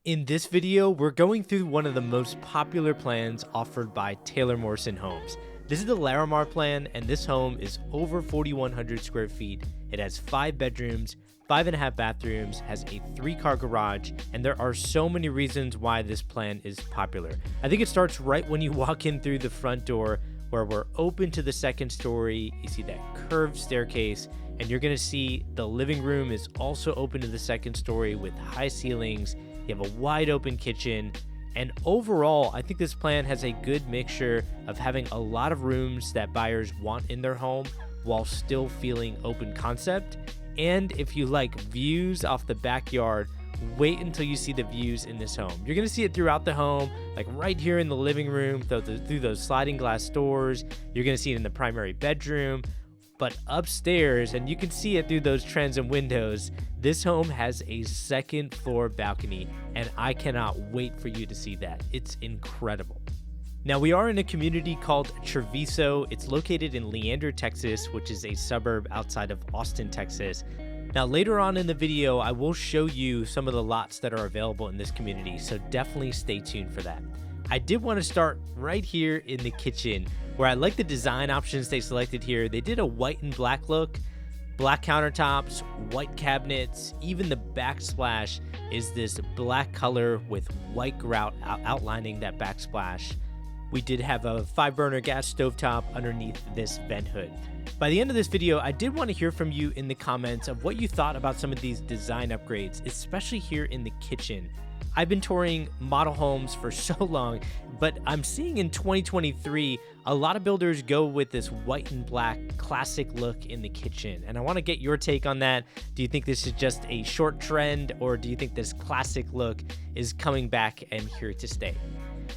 In this video, we're going through one of the most popular plans offered by Taylor Morrison Homes. This is the Larimar plan, and this home is over 4,100 square feet. It has 5 bedrooms, 5.5 bathrooms, has a 3-car garage, and there are so many reasons why this plan is popular. I think it starts right when you walk in through the front door, where we're open to the second story. You see that curved staircase, and you're gonna see the living room is also open to the second story with high ceilings. You have a wide open kitchen, and overall, I think this plan has a good mixture of having a lot of rooms that buyers want in their home while still feeling open concept. And if you like views off the backyard, wait until you see the views in this home. You're gonna see it throughout the home, like right here in the living room, through those sliding glass doors. You're gonna see it in the primary bedroom. But upstairs, and you can see it through those transom windows, this home has a second floor balcony, and I cannot wait for you to see that. It's incredible. Now, we are in a community called Travisso. It's located in Leander, Texas, which is a suburb outside of Austin, Texas. Now, later on in the video, I will show you some of the lots that are available in this community, so definitely stay tuned for that. I did want to start right here in the kitchen, where I like the design options they selected here. They did a white and black look, black countertops, white cabinets, even the backsplash is this black color with white grout outlining that backsplash. We did have a 5-burner gas stovetop underneath this vent hood. By the end of this video, I did want to hear from you in the comments of what you thought about some of these design upgrades, especially here in the kitchen. I've been touring model homes for so long, but I'm seeing in 2023, a lot of builders go with this white and black classic look in the kitchen. And I want to get your take on that. Do you think this is just a short trend, or do you think this classic look is coming back and here to stay?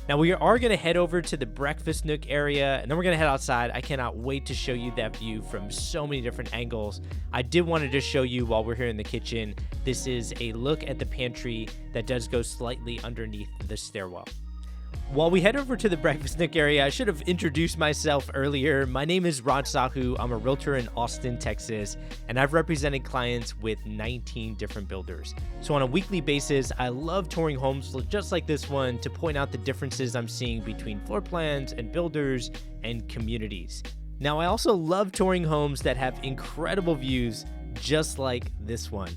Now, we are going to head over to the breakfast nook area, and then we're going to head outside. I cannot wait to show you that view from so many different angles. I did want to just show you while we're here in the kitchen. This is a look at the pantry that does go slightly underneath the stairwell. While we head over to the breakfast nook area, I should have introduced myself earlier. My name is Raj Sahu. I'm a realtor in Austin, Texas, and I've represented clients with 19 different builders. So on a weekly basis, I love touring homes just like this one to point out the differences I'm seeing between floor plans and builders and communities. Now, I also love touring homes that have incredible views just like this one.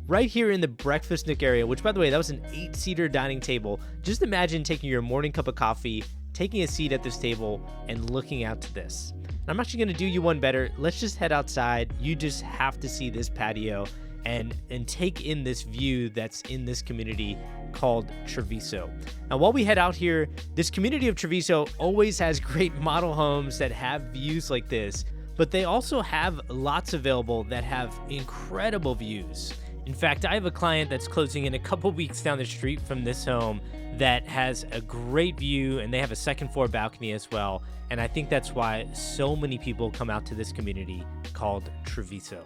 Right here in the breakfast nook area, which, by the way, that was an 8-seater dining table. Just imagine taking your morning cup of coffee, taking a seat at this table, and looking out to this. And I'm actually going to do you one better. Let's just head outside. You just have to see this patio and take in this view that's in this community called Travisso. Now, while we head out here, this community of Travisso always has great model homes that have views like this, but they also have lots available that have incredible views. In fact, I have a client that's closing in a couple weeks down the street from this home that has a great view, and they have a second floor balcony as well. And I think that's why so many people come out to this community called Travisso.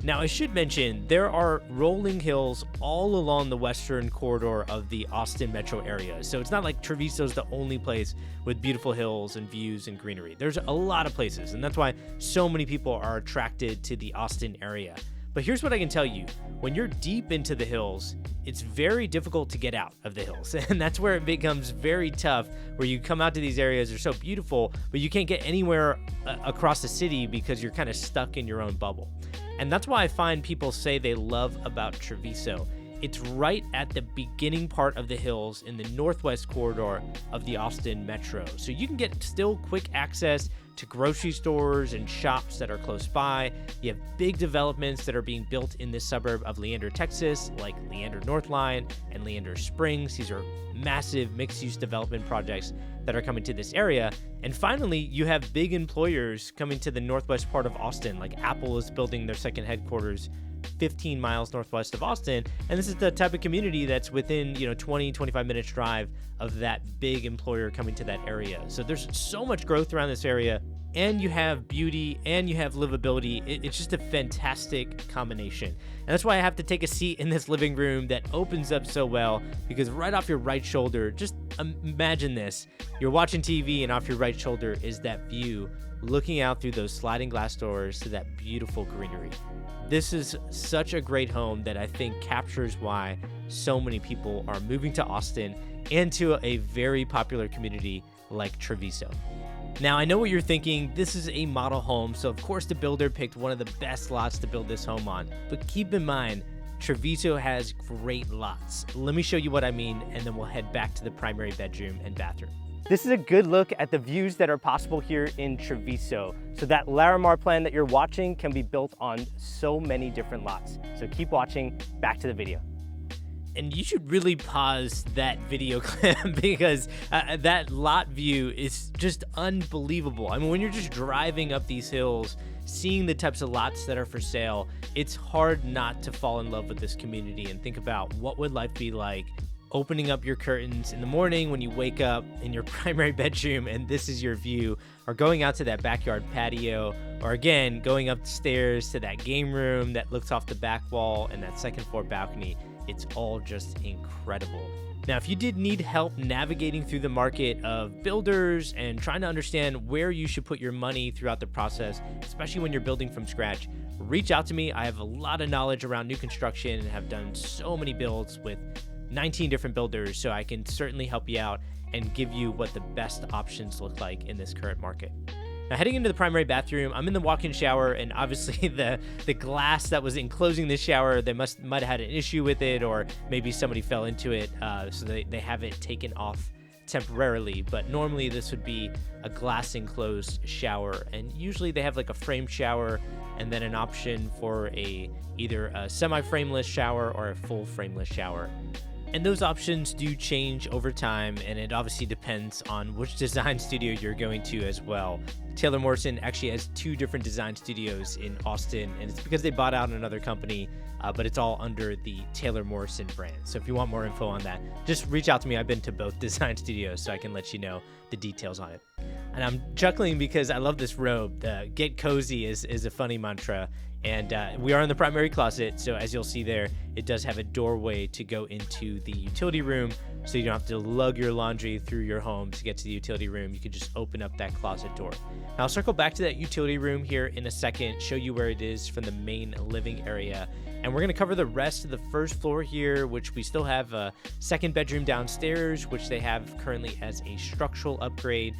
Now, I should mention, there are rolling hills all along the western corridor of the Austin metro area. So it's not like Travisso's the only place with beautiful hills and views and greenery. There's a lot of places, and that's why so many people are attracted to the Austin area. But here's what I can tell you. When you're deep into the hills, it's very difficult to get out of the hills. And that's where it becomes very tough, where you come out to these areas, they're so beautiful, but you can't get anywhere across the city because you're kind of stuck in your own bubble. And that's why I find people say they love about Travisso. It's right at the beginning part of the hills in the northwest corridor of the Austin metro. So you can get still quick access to grocery stores and shops that are close by. You have big developments that are being built in this suburb of Leander, Texas, like Leander Northline and Leander Springs. These are massive mixed-use development projects that are coming to this area. And finally, you have big employers coming to the northwest part of Austin, like Apple is building their second headquarters 15 miles northwest of Austin. And this is the type of community that's within, 20, 25 minutes drive of that big employer coming to that area. So there's so much growth around this area, and you have beauty and you have livability. It's just a fantastic combination. And that's why I have to take a seat in this living room that opens up so well, because right off your right shoulder, just imagine this. You're watching TV, and off your right shoulder is that view looking out through those sliding glass doors to that beautiful greenery. This is such a great home that I think captures why so many people are moving to Austin and to a very popular community like Travisso. Now, I know what you're thinking. This is a model home, so of course the builder picked one of the best lots to build this home on. But keep in mind, Travisso has great lots. Let me show you what I mean, and then we'll head back to the primary bedroom and bathroom. This is a good look at the views that are possible here in Travisso. So that Larimar plan that you're watching can be built on so many different lots. So keep watching, back to the video. And you should really pause that video clip because that lot view is just unbelievable. I mean, when you're just driving up these hills, seeing the types of lots that are for sale, it's hard not to fall in love with this community and think about what would life be like opening up your curtains in the morning when you wake up in your primary bedroom and this is your view, or going out to that backyard patio, or again, going upstairs to that game room that looks off the back wall and that second floor balcony. It's all just incredible. Now, if you did need help navigating through the market of builders and trying to understand where you should put your money throughout the process, especially when you're building from scratch, reach out to me. I have a lot of knowledge around new construction and have done so many builds with 19 different builders, so I can certainly help you out and give you what the best options look like in this current market. Now, heading into the primary bathroom, I'm in the walk-in shower, and obviously the glass that was enclosing this shower, they might have had an issue with it, or maybe somebody fell into it, so they have it taken off temporarily. But normally this would be a glass enclosed shower, and usually they have like a frame shower and then an option for either a semi-frameless shower or a full frameless shower. And those options do change over time, and it obviously depends on which design studio you're going to as well. Taylor Morrison actually has 2 different design studios in Austin, and it's because they bought out another company, but it's all under the Taylor Morrison brand. So if you want more info on that, just reach out to me. I've been to both design studios, so I can let you know the details on it. And I'm chuckling because I love this robe. The get cozy is a funny mantra. And we are in the primary closet, so as you'll see there, it does have a doorway to go into the utility room, so you don't have to lug your laundry through your home to get to the utility room. You can just open up that closet door. Now, I'll circle back to that utility room here in a second, show you where it is from the main living area. And we're going to cover the rest of the first floor here, which we still have a second bedroom downstairs, which they have currently as a structural upgrade.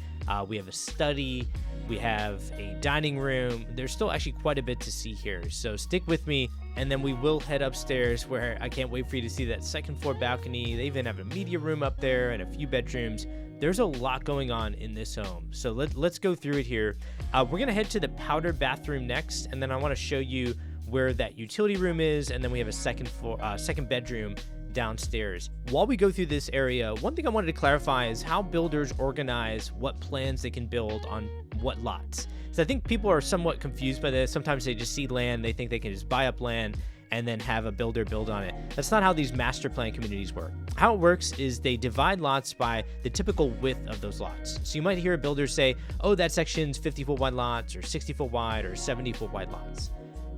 We have a study. We have a dining room. There's still actually quite a bit to see here, so stick with me, and then we will head upstairs where I can't wait for you to see that second floor balcony. They even have a media room up there and a few bedrooms. There's a lot going on in this home, so let's go through it here. We're going to head to the powder bathroom next, and then I want to show you where that utility room is, and then we have a second bedroom downstairs. While we go through this area, one thing I wanted to clarify is how builders organize what plans they can build on what lots. So I think people are somewhat confused by this. Sometimes they just see land, they think they can just buy up land and then have a builder build on it. That's not how these master plan communities work. How it works is they divide lots by the typical width of those lots. So you might hear a builder say, oh, that section's 50-foot wide lots, or 60-foot wide, or 70-foot wide lots.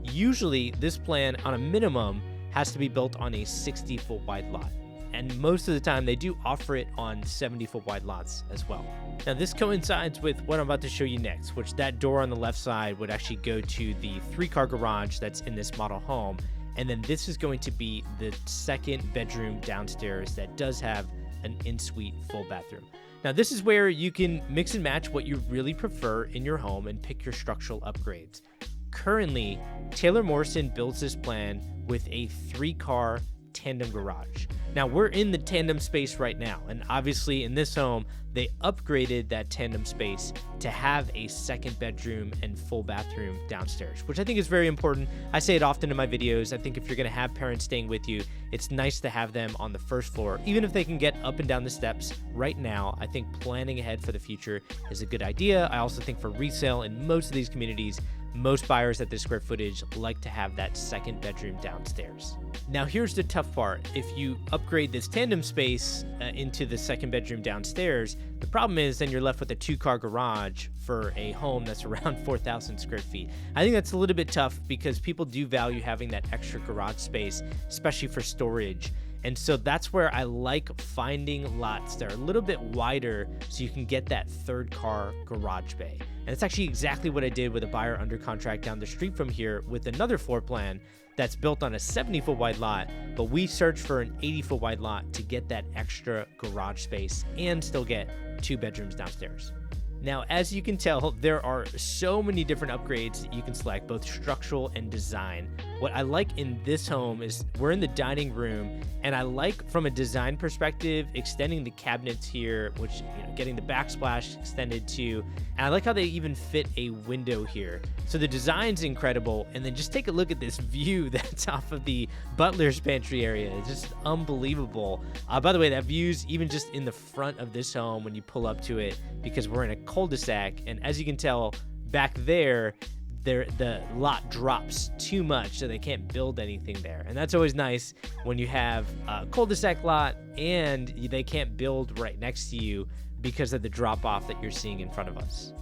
Usually this plan on a minimum has to be built on a 60-foot wide lot. And most of the time they do offer it on 70-foot wide lots as well. Now this coincides with what I'm about to show you next, which that door on the left side would actually go to the 3-car garage that's in this model home. And then this is going to be the second bedroom downstairs that does have an in-suite full bathroom. Now this is where you can mix and match what you really prefer in your home and pick your structural upgrades. Currently, Taylor Morrison builds this plan with a 3-car tandem garage. Now we're in the tandem space right now, and obviously in this home they upgraded that tandem space to have a second bedroom and full bathroom downstairs, which I think is very important. I say it often in my videos. I think if you're going to have parents staying with you, it's nice to have them on the first floor, even if they can get up and down the steps right now. I think planning ahead for the future is a good idea. I also think for resale in most of these communities, most buyers at this square footage like to have that second bedroom downstairs. Now here's the tough part. If you upgrade this tandem space into the second bedroom downstairs, the problem is then you're left with a 2-car garage for a home that's around 4,000 square feet. I think that's a little bit tough because people do value having that extra garage space, especially for storage. And so that's where I like finding lots that are a little bit wider so you can get that 3rd car garage bay. And it's actually exactly what I did with a buyer under contract down the street from here with another floor plan that's built on a 70-foot wide lot, but we searched for an 80-foot wide lot to get that extra garage space and still get 2 bedrooms downstairs. Now, as you can tell, there are so many different upgrades that you can select, both structural and design. What I like in this home is we're in the dining room, and I like, from a design perspective, extending the cabinets here, which, getting the backsplash extended too. And I like how they even fit a window here. So the design's incredible. And then just take a look at this view that's off of the butler's pantry area. It's just unbelievable. By the way, that view's even just in the front of this home when you pull up to it, because we're in a cul-de-sac. And as you can tell, back there, the lot drops too much, so they can't build anything there. And that's always nice when you have a cul-de-sac lot and they can't build right next to you because of the drop-off that you're seeing in front of us.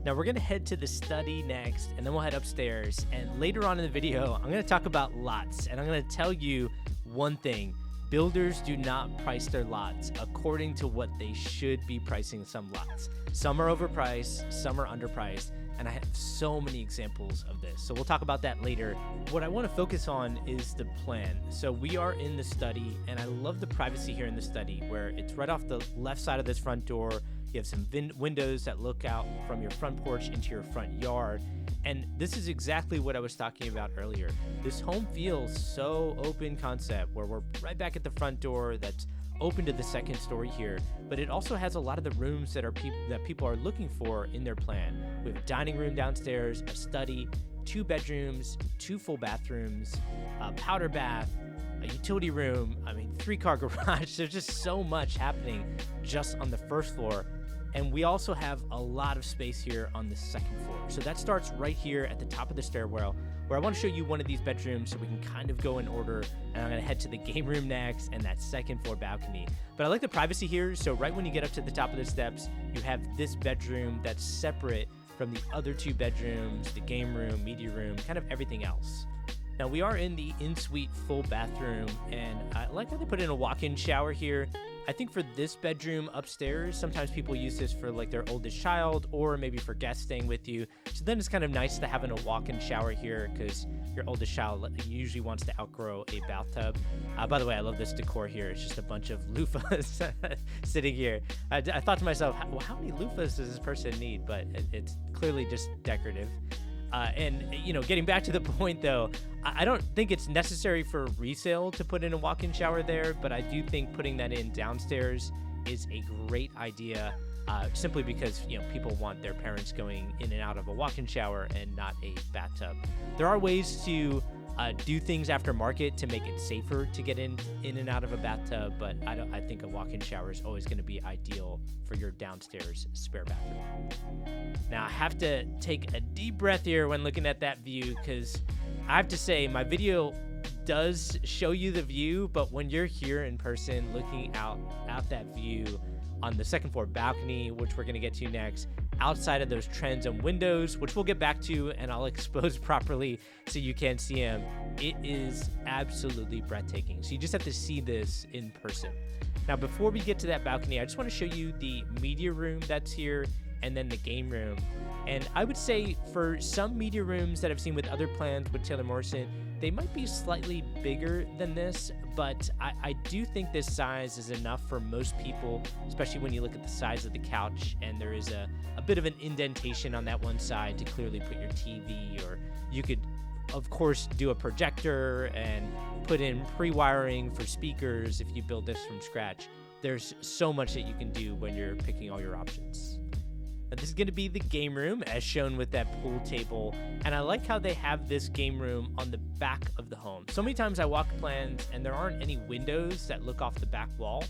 Now we're gonna head to the study next, and then we'll head upstairs. And later on in the video, I'm gonna talk about lots, and I'm gonna tell you one thing. Builders do not price their lots according to what they should be pricing some lots. Some are overpriced, some are underpriced, and I have so many examples of this. So we'll talk about that later. What I want to focus on is the plan. So we are in the study, and I love the privacy here in the study, where it's right off the left side of this front door. You have some windows that look out from your front porch into your front yard. And this is exactly what I was talking about earlier. This home feels so open concept, where we're right back at the front door that's open to the second story here, but it also has a lot of the rooms that people are looking for in their plan. We have a dining room downstairs, a study, 2 bedrooms, 2 full bathrooms, a powder bath, a utility room, 3-car garage. There's just so much happening just on the first floor. And we also have a lot of space here on the second floor. So that starts right here at the top of the stairwell, where I want to show you one of these bedrooms so we can kind of go in order. And I'm going to head to the game room next and that second floor balcony. But I like the privacy here. So right when you get up to the top of the steps, you have this bedroom that's separate from the other 2 bedrooms, the game room, media room, kind of everything else. Now we are in the in-suite full bathroom, and I like how they put in a walk-in shower here. I think for this bedroom upstairs, sometimes people use this for like their oldest child, or maybe for guests staying with you. So then it's kind of nice to have a walk-in shower here, because your oldest child usually wants to outgrow a bathtub. By the way, I love this decor here. It's just a bunch of loofahs sitting here. I thought to myself, well, how many loofahs does this person need? But it's clearly just decorative. And getting back to the point though, I don't think it's necessary for resale to put in a walk-in shower there, but I do think putting that in downstairs is a great idea, simply because people want their parents going in and out of a walk-in shower and not a bathtub. There are ways to do things aftermarket to make it safer to get in and out of a bathtub, but I think a walk-in shower is always going to be ideal for your downstairs spare bathroom. Now I have to take a deep breath here when looking at that view, because I have to say my video does show you the view, but when you're here in person looking out that view on the second floor balcony, which we're going to get to next, outside of those transom windows, which we'll get back to and I'll expose properly so you can see them, it is absolutely breathtaking. So you just have to see this in person. Now, before we get to that balcony, I just want to show you the media room that's here and then the game room. And I would say for some media rooms that I've seen with other plans with Taylor Morrison, they might be slightly bigger than this, but I do think this size is enough for most people, especially when you look at the size of the couch and there is a bit of an indentation on that one side to clearly put your TV, or you could, of course, do a projector and put in pre-wiring for speakers if you build this from scratch. There's so much that you can do when you're picking all your options. Now, this is going to be the game room as shown with that pool table, and I like how they have this game room on the back of the home. So many times I walk plans and there aren't any windows that look off the back wall,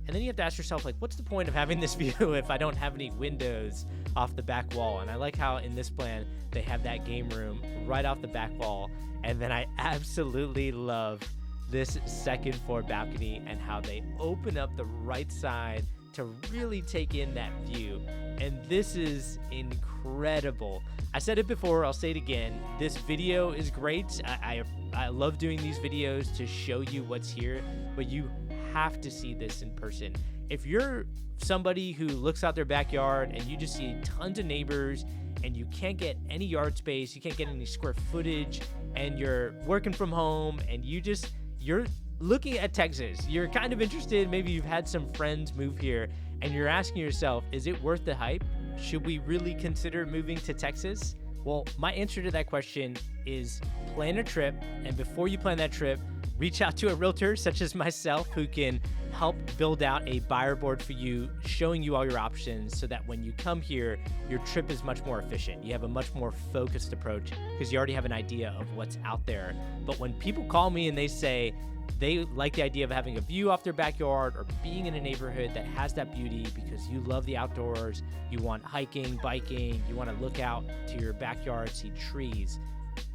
and then you have to ask yourself, like, what's the point of having this view if I don't have any windows off the back wall? And I like how in this plan they have that game room right off the back wall. And then I absolutely love this second floor balcony and how they open up the right side to really take in that view. And this is incredible. I said it before, I'll say it again. This video is great. I love doing these videos to show you what's here, but you have to see this in person. If you're somebody who looks out their backyard and you just see tons of neighbors and you can't get any yard space, you can't get any square footage, and you're working from home, and you're looking at Texas, you're kind of interested, maybe you've had some friends move here, and you're asking yourself, is it worth the hype? Should we really consider moving to Texas? Well, my answer to that question is plan a trip, and before you plan that trip, reach out to a realtor such as myself who can help build out a buyer board for you, showing you all your options so that when you come here, your trip is much more efficient. You have a much more focused approach because you already have an idea of what's out there. But when people call me and they say they like the idea of having a view off their backyard or being in a neighborhood that has that beauty because you love the outdoors, you want hiking, biking, you want to look out to your backyard, see trees,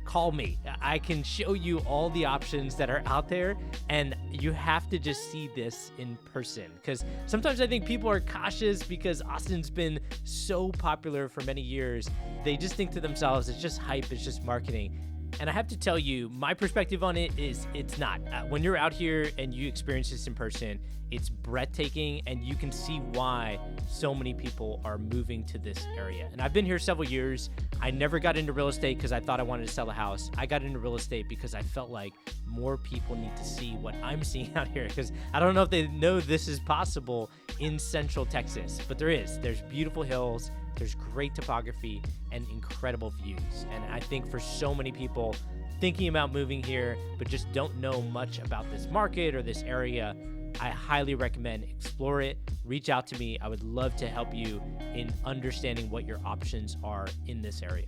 call me. I can show you all the options that are out there, and you have to just see this in person, because sometimes I think people are cautious because Austin's been so popular for many years. They just think to themselves, it's just hype, it's just marketing. And I have to tell you, my perspective on it is it's not. When you're out here and you experience this in person, it's breathtaking, and you can see why so many people are moving to this area. And I've been here several years. I never got into real estate because I thought I wanted to sell a house. I got into real estate because I felt like more people need to see what I'm seeing out here, because I don't know if they know this is possible in Central Texas, but there is. There's beautiful hills, there's great topography, and incredible views. And I think for so many people thinking about moving here but just don't know much about this market or this area, I highly recommend explore it. Reach out to me. I would love to help you in understanding what your options are in this area.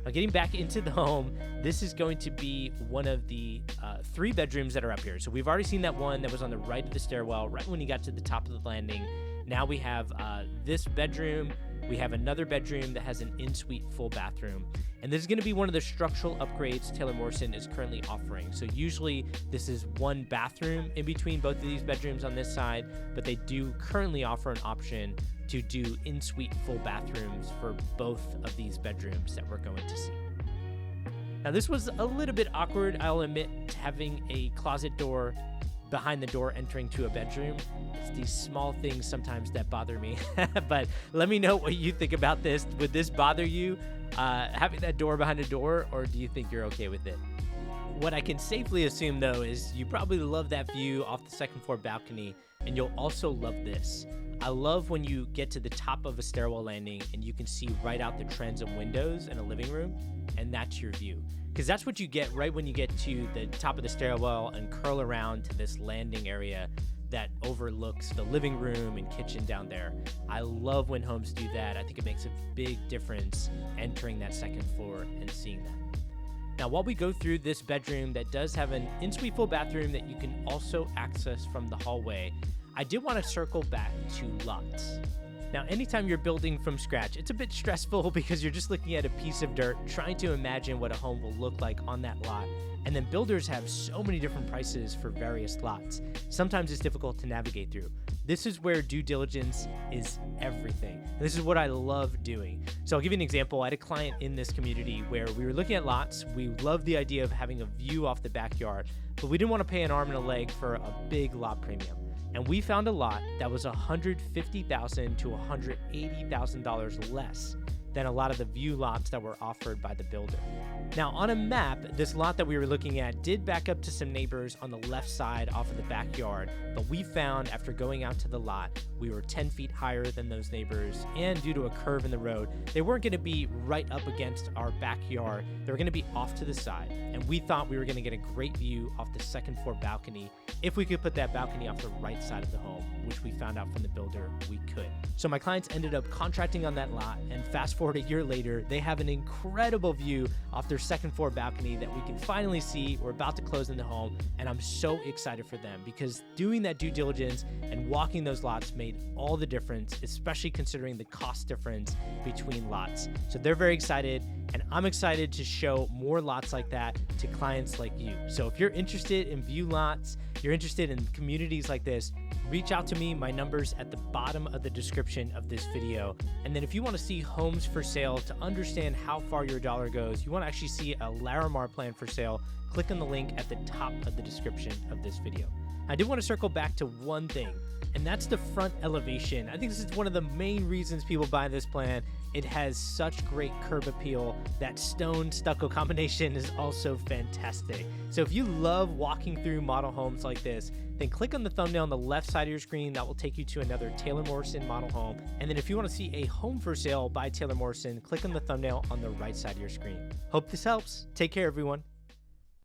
Now, getting back into the home, this is going to be one of the 3 bedrooms that are up here. So we've already seen that one that was on the right of the stairwell, right when you got to the top of the landing. Now we have this bedroom. We have another bedroom that has an in-suite full bathroom. And this is going to be one of the structural upgrades Taylor Morrison is currently offering. So usually this is one bathroom in between both of these bedrooms on this side, but they do currently offer an option to do in-suite full bathrooms for both of these bedrooms that we're going to see. Now, this was a little bit awkward, I'll admit, having a closet door behind the door entering to a bedroom. It's these small things sometimes that bother me. But let me know what you think about this. Would this bother you, having that door behind a door, or do you think you're okay with it? What I can safely assume, though, is you probably love that view off the second floor balcony, and you'll also love this. I love when you get to the top of a stairwell landing and you can see right out the transom windows in a living room, and that's your view. Because that's what you get right when you get to the top of the stairwell and curl around to this landing area that overlooks the living room and kitchen down there. I love when homes do that. I think it makes a big difference entering that second floor and seeing that. Now, while we go through this bedroom that does have an in-suite full bathroom that you can also access from the hallway, I did want to circle back to lots. Now, anytime you're building from scratch, it's a bit stressful because you're just looking at a piece of dirt, trying to imagine what a home will look like on that lot. And then builders have so many different prices for various lots. Sometimes it's difficult to navigate through. This is where due diligence is everything. This is what I love doing. So I'll give you an example. I had a client in this community where we were looking at lots. We loved the idea of having a view off the backyard, but we didn't want to pay an arm and a leg for a big lot premium. And we found a lot that was $150,000 to $180,000 less than a lot of the view lots that were offered by the builder. Now, on a map, this lot that we were looking at did back up to some neighbors on the left side off of the backyard, but we found after going out to the lot, we were 10 feet higher than those neighbors, and due to a curve in the road, they weren't going to be right up against our backyard. They were going to be off to the side, and we thought we were going to get a great view off the second floor balcony if we could put that balcony off the right side of the home, which we found out from the builder we could. So my clients ended up contracting on that lot, and fast forward a year later, they have an incredible view off their second floor balcony that we can finally see. We're about to close in the home, and I'm so excited for them because doing that due diligence and walking those lots made all the difference, especially considering the cost difference between lots. So they're very excited, and I'm excited to show more lots like that to clients like you. So if you're interested in view lots, you're interested in communities like this, reach out to me. My number's at the bottom of the description of this video. And then if you want to see homes for sale to understand how far your dollar goes, you want to actually see a Larimar plan for sale, click on the link at the top of the description of this video. I do want to circle back to one thing, and that's the front elevation. I think this is one of the main reasons people buy this plan. It has such great curb appeal. That stone stucco combination is also fantastic. So if you love walking through model homes like this, then click on the thumbnail on the left side of your screen. That will take you to another Taylor Morrison model home. And then if you want to see a home for sale by Taylor Morrison, click on the thumbnail on the right side of your screen. Hope this helps. Take care, everyone.